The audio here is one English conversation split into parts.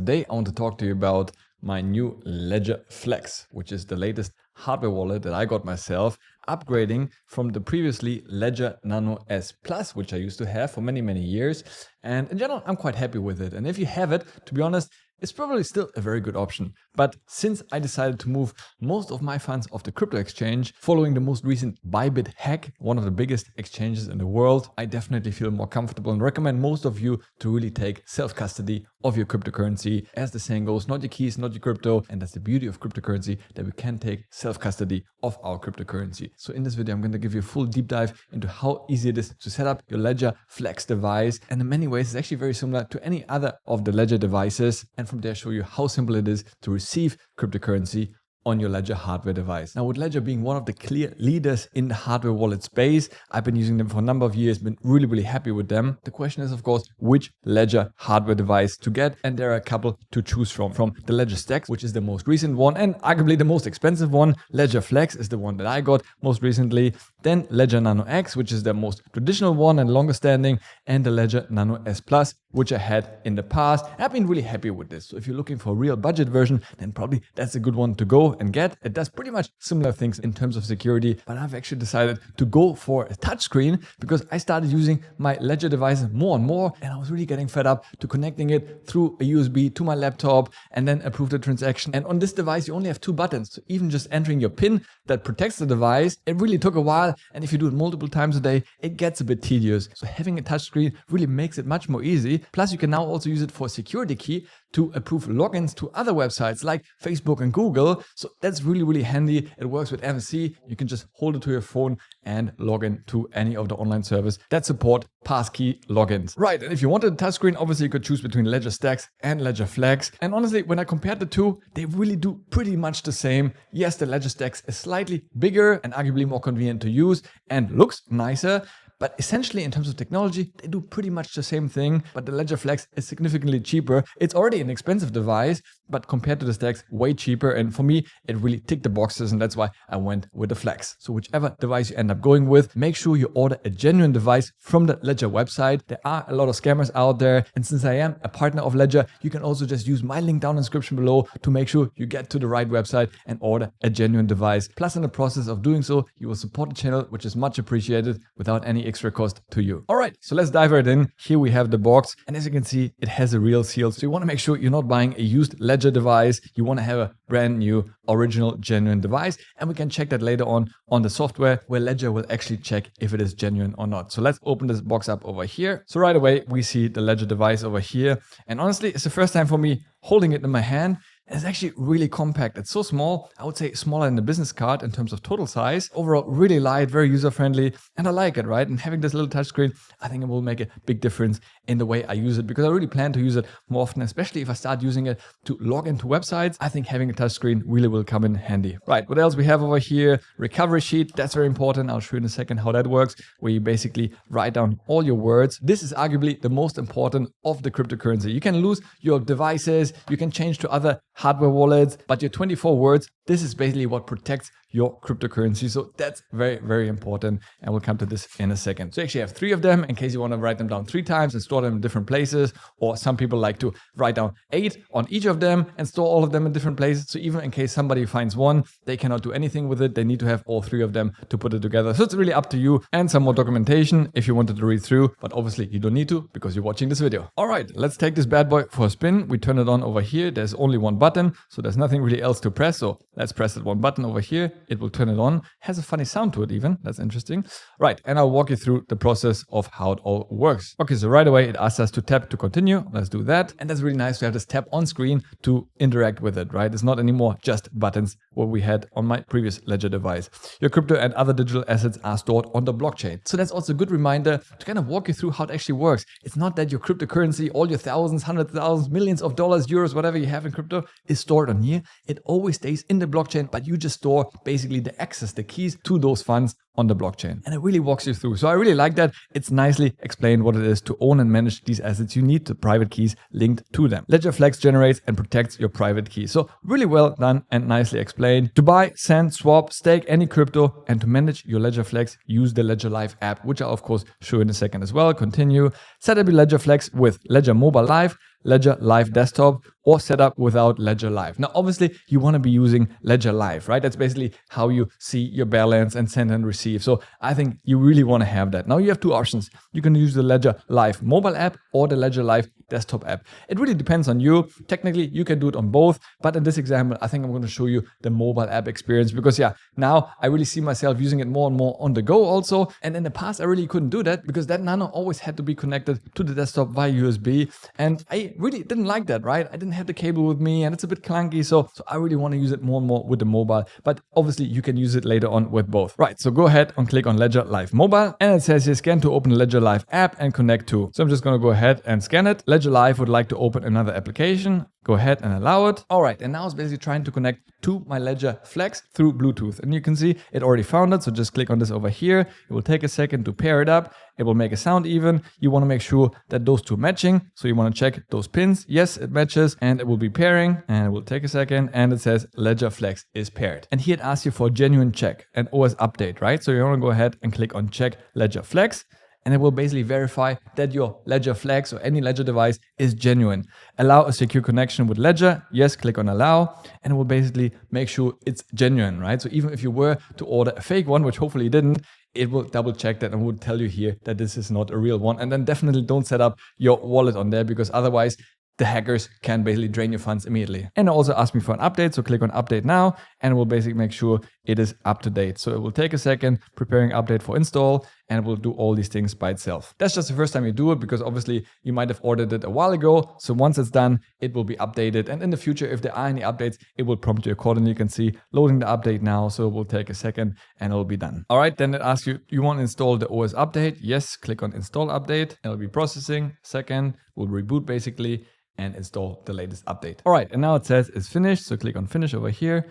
Today I want to talk to you about my new Ledger Flex, which is the latest hardware wallet that I got myself, upgrading from the previously Ledger Nano S Plus, which I used to have for many years. And in general, I'm quite happy with it. And if you have it, to be honest, it's probably still a very good option. But since I decided to move most of my funds off the crypto exchange, following the most recent Bybit hack, one of the biggest exchanges in the world, I definitely feel more comfortable and recommend most of you to really take self-custody of your cryptocurrency. As the saying goes, not your keys, not your crypto. And that's the beauty of cryptocurrency, that we can take self-custody of our cryptocurrency. So in this video, I'm going to give you a full deep dive into how easy it is to set up your Ledger Flex device. And in many ways, it's actually very similar to any other of the Ledger devices. And from there, show you how simple it is to receive cryptocurrency on your Ledger hardware device. Now, with Ledger being one of the clear leaders in the hardware wallet space, I've been using them for a number of years, been really happy with them. The question is, of course, which Ledger hardware device to get, and there are a couple to choose from. From the Ledger Stax, which is the most recent one and arguably the most expensive one. Ledger Flex is the one that I got most recently. Then Ledger Nano X, which is the most traditional one and longer standing, and the Ledger Nano S Plus, which I had in the past. And I've been really happy with this. So if you're looking for a real budget version, then probably that's a good one to go and get. It does pretty much similar things in terms of security, but I've actually decided to go for a touchscreen because I started using my Ledger devices more and more, and I was really getting fed up to connecting it through a USB to my laptop and then approve the transaction. And on this device, you only have two buttons. So even just entering your PIN that protects the device, it really took a while. And if you do it multiple times a day, it gets a bit tedious. So having a touchscreen really makes it much more easy. Plus, you can now also use it for a security key to approve logins to other websites like Facebook and Google. So that's really handy. It works with MFC. You can just hold it to your phone and log in to any of the online servers that support passkey logins. Right, and if you wanted a touchscreen, obviously you could choose between Ledger Stax and Ledger Flex. And honestly, when I compared the two, they really do pretty much the same. Yes, the Ledger Stax is slightly bigger and arguably more convenient to use and looks nicer. But essentially, in terms of technology, they do pretty much the same thing, but the Ledger Flex is significantly cheaper. It's already an expensive device, but compared to the Stax, way cheaper. And for me, it really ticked the boxes, and that's why I went with the Flex. So whichever device you end up going with, make sure you order a genuine device from the Ledger website. There are a lot of scammers out there, and since I am a partner of Ledger, you can also just use my link down in the description below to make sure you get to the right website and order a genuine device. Plus, in the process of doing so, you will support the channel, which is much appreciated, without any extra cost to you. All right, so let's dive right in. Here we have the box, and as you can see, it has a real seal. So you want to make sure you're not buying a used Ledger device. You want to have a brand new, original, genuine device, and we can check that later on the software where Ledger will actually check if it is genuine or not. So let's open this box up over here. So right away, we see the Ledger device over here, and honestly, it's the first time for me holding it in my hand. It's actually really compact. It's so small, I would say smaller than the business card in terms of total size. Overall, really light, very user-friendly, and I like it, right? And having this little touchscreen, I think it will make a big difference in the way I use it, because I really plan to use it more often, especially if I start using it to log into websites. I think having a touchscreen really will come in handy. Right, what else we have over here? Recovery sheet, that's very important. I'll show you in a second how that works, where you basically write down all your words. This is arguably the most important of the cryptocurrency. You can lose your devices, you can change to other hardware wallets, but your 24 words, this is basically what protects your cryptocurrency. So that's very important, and we'll come to this in a second. So you actually have 3 of them in case you want to write them down 3 times and store them in different places, or some people like to write down 8 on each of them and store all of them in different places. So even in case somebody finds one, they cannot do anything with it. They need to have all 3 of them to put it together. So it's really up to you, and some more documentation if you wanted to read through, but obviously you don't need to because you're watching this video. All right, let's take this bad boy for a spin. We turn it on over here. There's only one button, so there's nothing really else to press. So let's press that one button over here. It will turn it on. Has a funny sound to it even. That's interesting. Right, and I'll walk you through the process of how it all works. Okay, so right away it asks us to tap to continue. Let's do that. And that's really nice to have this tap on screen to interact with it, right? It's not anymore just buttons, what we had on my previous Ledger device. Your crypto and other digital assets are stored on the blockchain. So that's also a good reminder to kind of walk you through how it actually works. It's not that your cryptocurrency, all your thousands, hundreds of thousands, millions of dollars, euros, whatever you have in crypto is stored on here. It always stays in the blockchain, but you just store basically the access, the keys to those funds on the blockchain. And it really walks you through. So I really like that. It's nicely explained what it is to own and manage these assets. You need the private keys linked to them. Ledger Flex generates and protects your private keys. So really well done and nicely explained. To buy, send, swap, stake any crypto, and to manage your Ledger Flex, use the Ledger Live app, which I'll of course show you in a second as well. Continue. Set up your Ledger Flex with Ledger Mobile Live, Ledger Live Desktop, or set up without Ledger Live. Now, obviously, you want to be using Ledger Live, right? That's basically how you see your balance and send and receive. So I think you really want to have that. Now you have two options. You can use the Ledger Live mobile app or the Ledger Live desktop app. It really depends on you. Technically, you can do it on both, but in this example, I think I'm going to show you the mobile app experience because now I really see myself using it more and more on the go also. And in the past, I really couldn't do that because that Nano always had to be connected to the desktop via USB. And I really didn't like that, right? I didn't have the cable with me and it's a bit clunky. So I really want to use it more and more with the mobile, but obviously you can use it later on with both. Right, so go ahead and click on Ledger Live Mobile and it says here scan to open the Ledger Live app and connect to. So I'm just going to go ahead and scan it. Ledger Live would like to open another application. Go ahead and allow it. All right, and now it's basically trying to connect to my Ledger Flex through Bluetooth. And you can see it already found it. So just click on this over here. It will take a second to pair it up. It will make a sound even. You want to make sure that those two are matching. So you want to check those pins. Yes, it matches and it will be pairing and it will take a second. And it says Ledger Flex is paired. And here it asks you for a genuine check and OS update, right? So you want to go ahead and click on check Ledger Flex. And it will basically verify that your Ledger Flex or any Ledger device is genuine. Allow a secure connection with Ledger. Yes, click on allow. And it will basically make sure it's genuine, right? So even if you were to order a fake one, which hopefully you didn't, it will double check that and will tell you here that this is not a real one. And then definitely don't set up your wallet on there because otherwise the hackers can basically drain your funds immediately. And it also asked me for an update. So click on update now and it will basically make sure it is up to date. So it will take a second preparing update for install and it will do all these things by itself. That's just the first time you do it because obviously you might have ordered it a while ago. So once it's done, it will be updated. And in the future, if there are any updates, it will prompt you accordingly. You can see loading the update now. So it will take a second and it will be done. All right, then it asks you, you want to install the OS update? Yes, click on install update. It'll be processing. Second, will reboot basically and install the latest update. All right, and now it says it's finished. So click on finish over here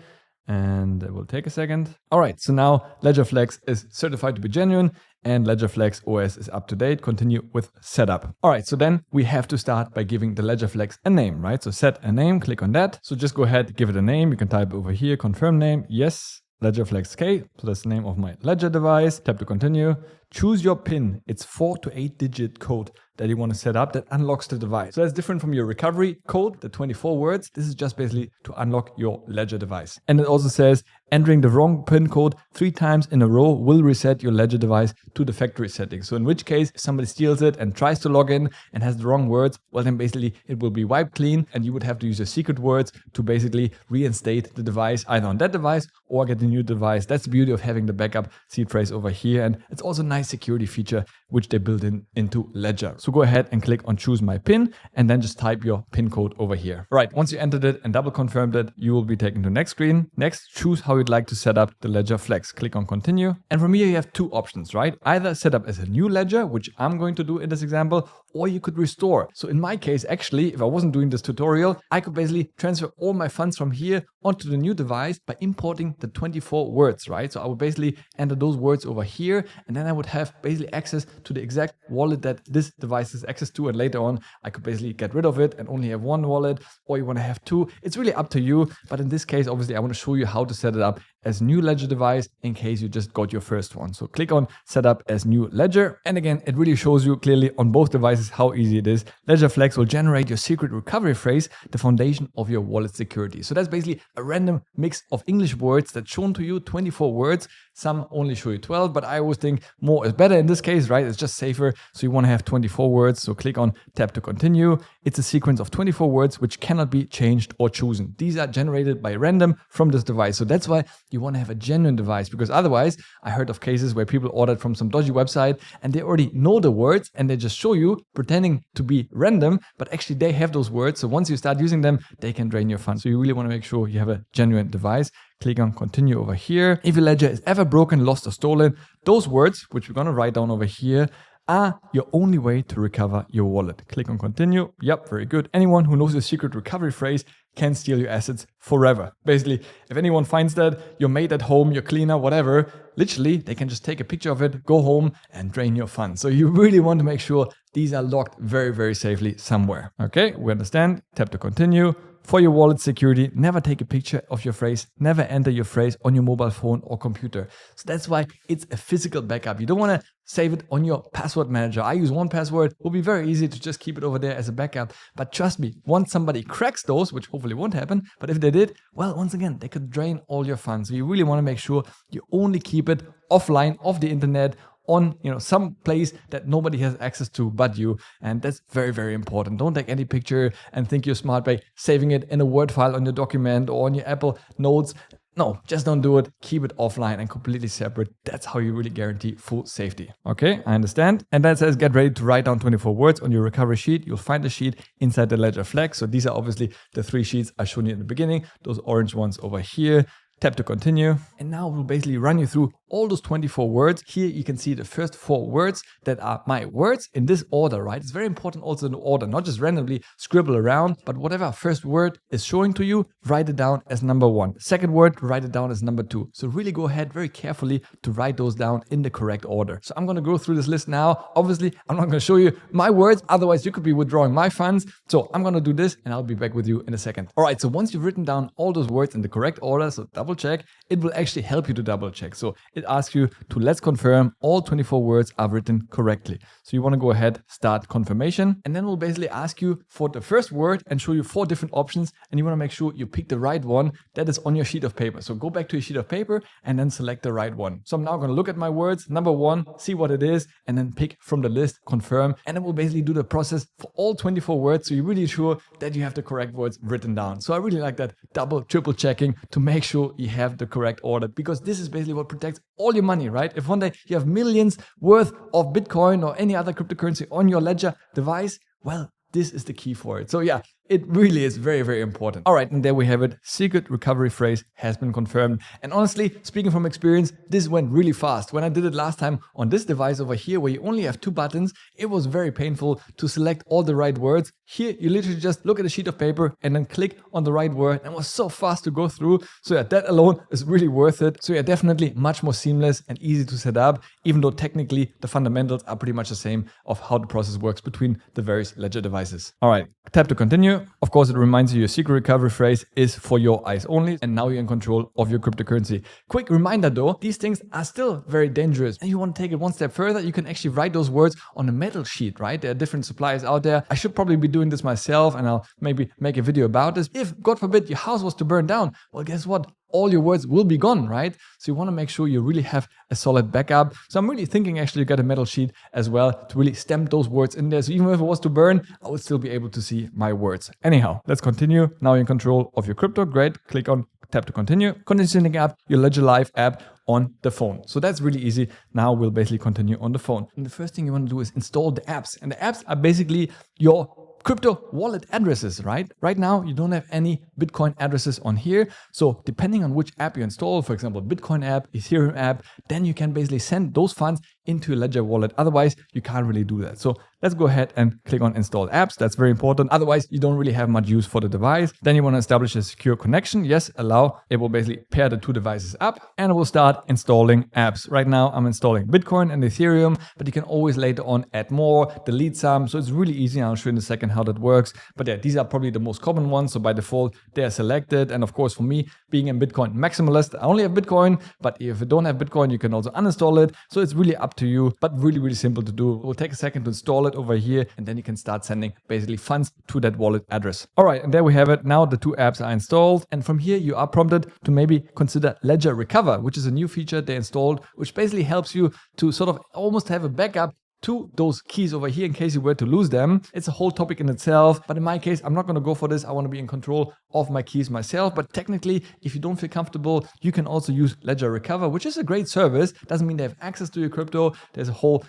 and it will take a second. All right, so now Ledger Flex is certified to be genuine and Ledger Flex OS is up to date. Continue with setup. All right, so then we have to start by giving the Ledger Flex a name, right? So set a name, click on that. So just go ahead, give it a name. You can type over here, confirm name, yes. Ledger Flex K, so that's the name of my Ledger device. Tap to continue. Choose your PIN. It's 4 to 8 digit code that you want to set up that unlocks the device. So that's different from your recovery code, the 24 words. This is just basically to unlock your Ledger device. And it also says entering the wrong PIN code 3 times in a row will reset your Ledger device to the factory settings. So in which case, if somebody steals it and tries to log in and has the wrong words, well then basically it will be wiped clean and you would have to use your secret words to basically reinstate the device either on that device or get a new device. That's the beauty of having the backup seed phrase over here. And it's also a nice security feature which they built into Ledger. So go ahead and click on choose my PIN and then just type your PIN code over here. Right, once you entered it and double confirmed it, you will be taken to next screen. Next, choose how you'd like to set up the Ledger Flex. Click on continue. And from here you have two options, right? Either set up as a new Ledger, which I'm going to do in this example, or you could restore. So in my case, actually, if I wasn't doing this tutorial, I could basically transfer all my funds from here onto the new device by importing the 24 words, right? So I would basically enter those words over here and then I would have basically access to the exact wallet that this device has access to. And later on, I could basically get rid of it and only have one wallet, or you want to have two. It's really up to you. But in this case, obviously, I want to show you how to set it up as new Ledger device in case you just got your first one. So click on setup as new Ledger. And again, it really shows you clearly on both devices how easy it is. Ledger Flex will generate your secret recovery phrase, the foundation of your wallet security. So that's basically a random mix of English words that's shown to you, 24 words. Some only show you 12, but I always think more is better in this case, right? It's just safer. So you want to have 24 words. So click on tap to continue. It's a sequence of 24 words which cannot be changed or chosen. These are generated by random from this device. So that's why you want to have a genuine device, because otherwise I heard of cases where people ordered from some dodgy website and they already know the words and they just show you pretending to be random, but actually they have those words. So once you start using them, they can drain your funds. So you really want to make sure you have a genuine device. Click on continue over here. If your Ledger is ever broken, lost or stolen, those words, which we're going to write down over here, are your only way to recover your wallet. Click on continue. Yep, very good. Anyone who knows the secret recovery phrase can steal your assets forever. Basically, if anyone finds that, your maid at home, your cleaner, whatever, literally, they can just take a picture of it, go home and drain your funds. So you really want to make sure these are locked very, very safely somewhere. Okay, we understand. Tap to continue. For your wallet security, never take a picture of your phrase, never enter your phrase on your mobile phone or computer. So that's why it's a physical backup. You don't want to save it on your password manager. I use 1Password. It will be very easy to just keep it over there as a backup. But trust me, once somebody cracks those, which hopefully won't happen, but if they did, well, once again, they could drain all your funds. So you really want to make sure you only keep it offline, off the internet, on some place that nobody has access to but you. And that's very, very important. Don't take any picture and think you're smart by saving it in a Word file on your document or on your Apple Notes. No, just don't do it. Keep it offline and completely separate. That's how you really guarantee full safety. Okay, I understand. And that says get ready to write down 24 words on your recovery sheet. You'll find the sheet inside the Ledger Flex. So these are obviously the 3 sheets I showed you in the beginning. Those orange ones over here. Tap to continue. And now we'll basically run you through all those 24 words. Here you can see the first 4 words that are my words in this order, right? It's very important also in order, not just randomly scribble around, but whatever first word is showing to you, write it down as number 1. Second word, write it down as number 2. So really go ahead very carefully to write those down in the correct order. So I'm going to go through this list now. Obviously, I'm not going to show you my words, otherwise you could be withdrawing my funds. So I'm going to do this and I'll be back with you in a second. All right, so once you've written down all those words in the correct order, so double check, it will actually help you to double check. So it asks you to let's confirm all 24 words are written correctly. So you want to go ahead, start confirmation, and then we'll basically ask you for the first word and show you 4 different options. And you want to make sure you pick the right one that is on your sheet of paper. So go back to your sheet of paper and then select the right one. So I'm now going to look at my words, number 1, see what it is, and then pick from the list, confirm, and then we'll basically do the process for all 24 words. So you're really sure that you have the correct words written down. So I really like that double, triple checking to make sure you have the correct order, because this is basically what protects all your money, right? If one day you have millions worth of Bitcoin or any other cryptocurrency on your Ledger device, well, this is the key for it. So yeah, it really is very, very important. All right, and there we have it. Secret recovery phrase has been confirmed. And honestly, speaking from experience, this went really fast. When I did it last time on this device over here, where you only have 2 buttons, it was very painful to select all the right words. Here, you literally just look at a sheet of paper and then click on the right word. And it was so fast to go through. So yeah, that alone is really worth it. So yeah, definitely much more seamless and easy to set up, even though technically the fundamentals are pretty much the same of how the process works between the various Ledger devices. All right, tap to continue. Of course, it reminds you your secret recovery phrase is for your eyes only, and now you're in control of your cryptocurrency. Quick reminder though, these things are still very dangerous, and you want to take it one step further. You can actually write those words on a metal sheet, right? There are different suppliers out there. I should probably be doing this myself, and I'll maybe make a video about this. If, God forbid, your house was to burn down, well, guess what? All your words will be gone, right? So you want to make sure you really have a solid backup. So I'm really thinking actually get a metal sheet as well to really stamp those words in there. So even if it was to burn, I would still be able to see my words. Anyhow, let's continue. Now you're in control of your crypto. Great. Click on tap to continue. Continue setting up your Ledger Live app on the phone. So that's really easy. Now we'll basically continue on the phone. And the first thing you want to do is install the apps. And the apps are basically your crypto wallet addresses, right? Right now, you don't have any Bitcoin addresses on here. So depending on which app you install, for example, Bitcoin app, Ethereum app, then you can basically send those funds into your Ledger wallet. Otherwise, you can't really do that. So let's go ahead and click on install apps. That's very important. Otherwise, you don't really have much use for the device. Then you want to establish a secure connection. Yes, allow. It will basically pair the 2 devices up and it will start installing apps. Right now, I'm installing Bitcoin and Ethereum, but you can always later on add more, delete some. So it's really easy. I'll show you in a second how that works. But yeah, these are probably the most common ones. So by default, they are selected. And of course, for me, being a Bitcoin maximalist, I only have Bitcoin. But if you don't have Bitcoin, you can also uninstall it. So it's really up to you, but really, really simple to do. It will take a second to install it over here, and then you can start sending basically funds to that wallet address. All right, and there we have it. Now the 2 apps are installed. And from here, you are prompted to maybe consider Ledger Recover, which is a new feature they installed, which basically helps you to sort of almost have a backup to those keys over here in case you were to lose them. It's a whole topic in itself, but in my case, I'm not going to go for this. I want to be in control of my keys myself. But technically, if you don't feel comfortable, you can also use Ledger Recover, which is a great service. Doesn't mean they have access to your crypto. There's a whole,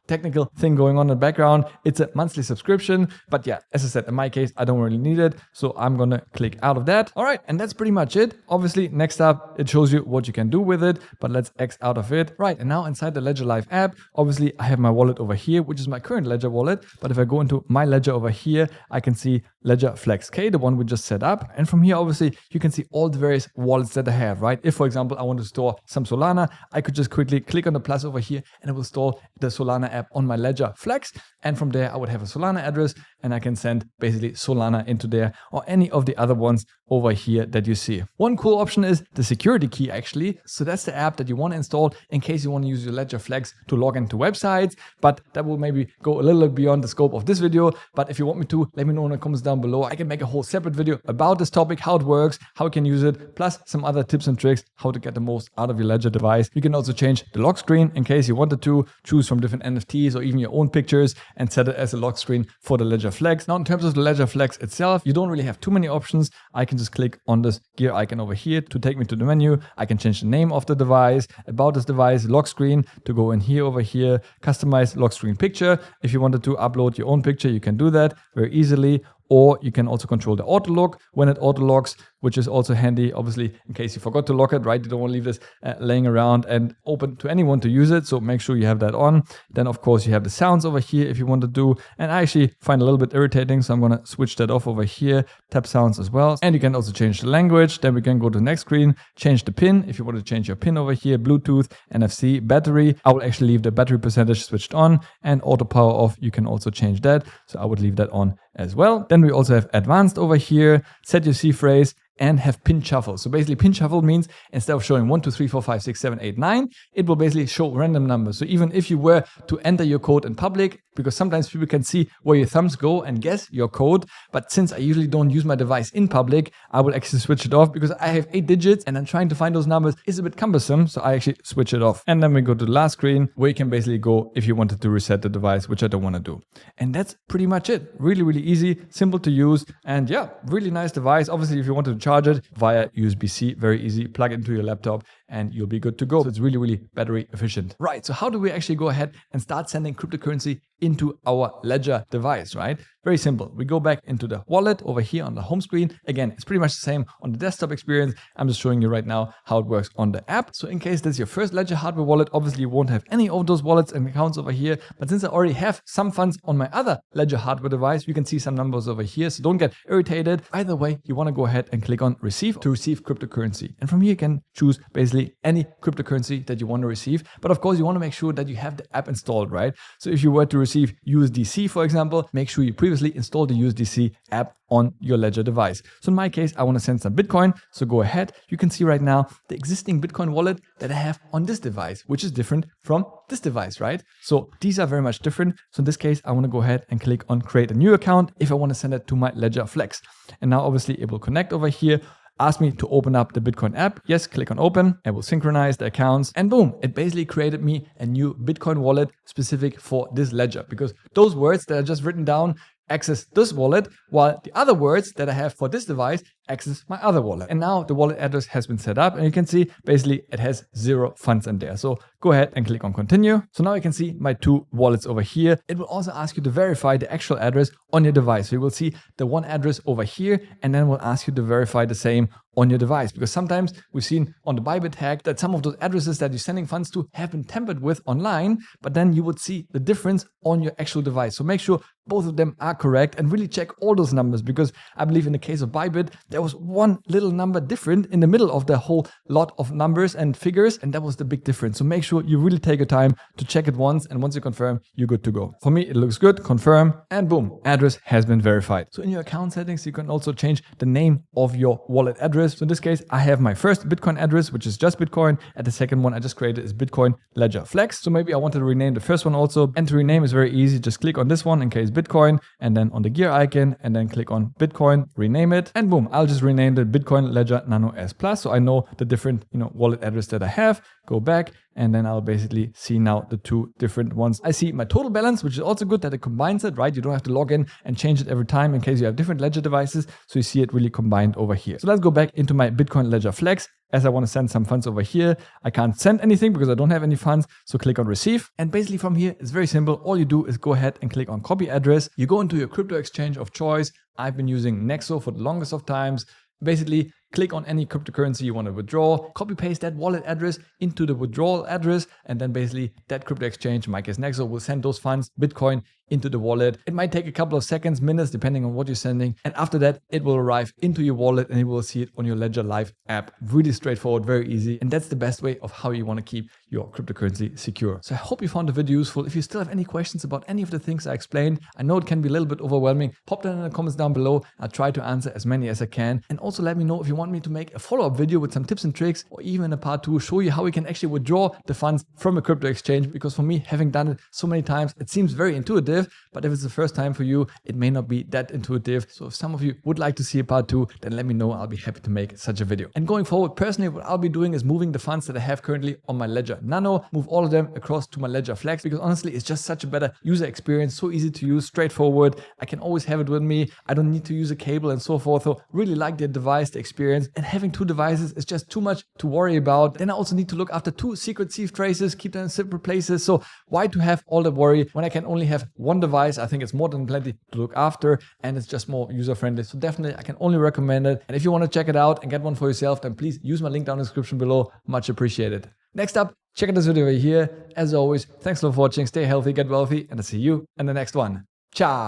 technical thing going on in the background. It's a monthly subscription, but yeah, as I said, in my case, I don't really need it. So I'm going to click out of that. All right. And that's pretty much it. Obviously, next up, it shows you what you can do with it, but let's X out of it. Right. And now inside the Ledger Live app, obviously I have my wallet over here, which is my current Ledger wallet. But if I go into my Ledger over here, I can see Ledger Flex K, the one we just set up. button. And from here, obviously, you can see all the various wallets that I have, right? If, for example, I want to store some Solana, I could just quickly click on the plus over here and it will store the Solana app on my Ledger Flex. And from there, I would have a Solana address and I can send basically Solana into there or any of the other ones over here that you see. One cool option is the security key actually. So that's the app that you want to install in case you want to use your Ledger Flex to log into websites, but that will maybe go a little beyond the scope of this video. But if you want me to, let me know in the comments down below. I can make a whole separate video about this topic, how it works, how you can use it, plus some other tips and tricks, how to get the most out of your Ledger device. You can also change the lock screen in case you wanted to, choose from different NFTs or even your own pictures and set it as a lock screen for the Ledger Flex. Now, in terms of the Ledger Flex itself, you don't really have too many options. I can just click on this gear icon over here to take me to the menu. I can change the name of the device, about this device, lock screen to go in here over here, customize lock screen picture. If you wanted to upload your own picture, you can do that very easily. Or you can also control the auto lock when it auto locks, which is also handy, obviously, in case you forgot to lock it, right? You don't want to leave this laying around and open to anyone to use it. So make sure you have that on. Then, of course, you have the sounds over here if you want to do. And I actually find a little bit irritating. So I'm going to switch that off over here. Tap sounds as well. And you can also change the language. Then we can go to the next screen, change the pin. If you want to change your pin over here, Bluetooth, NFC, battery. I will actually leave the battery percentage switched on and auto power off. You can also change that. So I would leave that on as well. Then we also have advanced over here, set your C phrase, and have pin shuffle. So basically pin shuffle means instead of showing 1, 2, 3, 4, 5, 6, 7, 8, 9, it will basically show random numbers. So even if you were to enter your code in public, because sometimes people can see where your thumbs go and guess your code. But since I usually don't use my device in public, I will actually switch it off because I have 8 digits and then trying to find those numbers is a bit cumbersome. So I actually switch it off. And then we go to the last screen where you can basically go if you wanted to reset the device, which I don't want to do. And that's pretty much it. Really, really easy, simple to use. And yeah, really nice device. Obviously, if you wanted to charge it via USB-C, very easy, plug it into your laptop and you'll be good to go. So it's really, really battery efficient. Right, so how do we actually go ahead and start sending cryptocurrency into our Ledger device, right? Very simple. We go back into the wallet over here on the home screen. Again, it's pretty much the same on the desktop experience. I'm just showing you right now how it works on the app. So in case this is your first Ledger hardware wallet, obviously you won't have any of those wallets and accounts over here. But since I already have some funds on my other Ledger hardware device, you can see some numbers over here. So don't get irritated. Either way, you want to go ahead and click on receive to receive cryptocurrency. And from here, you can choose basically any cryptocurrency that you want to receive. But of course, you want to make sure that you have the app installed, right? So if you were to receive USDC, for example, make sure you previously installed the USDC app on your Ledger device. So in my case, I want to send some Bitcoin. So go ahead. You can see right now the existing Bitcoin wallet that I have on this device, which is different from this device, right? So these are very much different. So in this case, I want to go ahead and click on create a new account if I want to send it to my Ledger Flex. And now obviously it will connect over here. Ask me to open up the Bitcoin app. Yes, click on open. I will synchronize the accounts and boom, it basically created me a new Bitcoin wallet specific for this Ledger because those words that are just written down access this wallet, while the other words that I have for this device access my other wallet. And now the wallet address has been set up and you can see basically it has 0 funds in there. So go ahead and click on continue. So now you can see my 2 wallets over here. It will also ask you to verify the actual address on your device. So you will see the one address over here and then we'll ask you to verify the same on your device because sometimes we've seen on the Bybit hack that some of those addresses that you're sending funds to have been tampered with online, but then you would see the difference on your actual device. So make sure both of them are correct and really check all those numbers because I believe in the case of Bybit, there was one little number different in the middle of the whole lot of numbers and figures, and that was the big difference. So make sure you really take your time to check it once, and once you confirm, you're good to go. For me, it looks good, confirm, and boom, address has been verified. So in your account settings, you can also change the name of your wallet address. So in this case, I have my first Bitcoin address, which is just Bitcoin, and the second one I just created is Bitcoin Ledger Flex. So maybe I wanted to rename the first one also, and to rename is very easy. Just click on this one in case Bitcoin, and then on the gear icon, and then click on Bitcoin, rename it, and boom, I'll just rename the Bitcoin Ledger Nano S Plus. So I know the different, wallet address that I have. Go back, and then I'll basically see now the 2 different ones. I see my total balance, which is also good that it combines it, right? You don't have to log in and change it every time in case you have different Ledger devices. So you see it really combined over here. So let's go back into my Bitcoin Ledger Flex. As I want to send some funds over here, I can't send anything because I don't have any funds. So click on receive. And basically from here, it's very simple. All you do is go ahead and click on copy address. You go into your crypto exchange of choice. I've been using Nexo for the longest of times. Basically, click on any cryptocurrency you want to withdraw, copy paste that wallet address into the withdrawal address, and then basically that crypto exchange, in my case Nexo, will send those funds, Bitcoin, into the wallet. It might take a couple of seconds, minutes, depending on what you're sending. And after that, it will arrive into your wallet and you will see it on your Ledger Live app. Really straightforward, very easy. And that's the best way of how you want to keep your cryptocurrency secure. So I hope you found the video useful. If you still have any questions about any of the things I explained, I know it can be a little bit overwhelming. Pop that in the comments down below. I'll try to answer as many as I can. And also let me know if you want me to make a follow-up video with some tips and tricks, or even a part 2, show you how we can actually withdraw the funds from a crypto exchange. Because for me, having done it so many times, it seems very intuitive. But if it's the first time for you, it may not be that intuitive. So if some of you would like to see a part 2, then let me know. I'll be happy to make such a video. And going forward, personally, what I'll be doing is moving the funds that I have currently on my Ledger Nano, move all of them across to my Ledger Flex, because honestly, it's just such a better user experience, so easy to use, straightforward. I can always have it with me. I don't need to use a cable and so forth. So really like the device, the experience, and having 2 devices is just too much to worry about. Then I also need to look after 2 secret thief traces, keep them in separate places. So why to have all that worry when I can only have 1 device? I think it's more than plenty to look after, and it's just more user friendly. So definitely I can only recommend it. And if you want to check it out and get one for yourself, then please use my link down in the description below. Much appreciated. Next up, check out this video right here. As always, thanks a lot for watching. Stay healthy, get wealthy, and I'll see you in the next one. Ciao.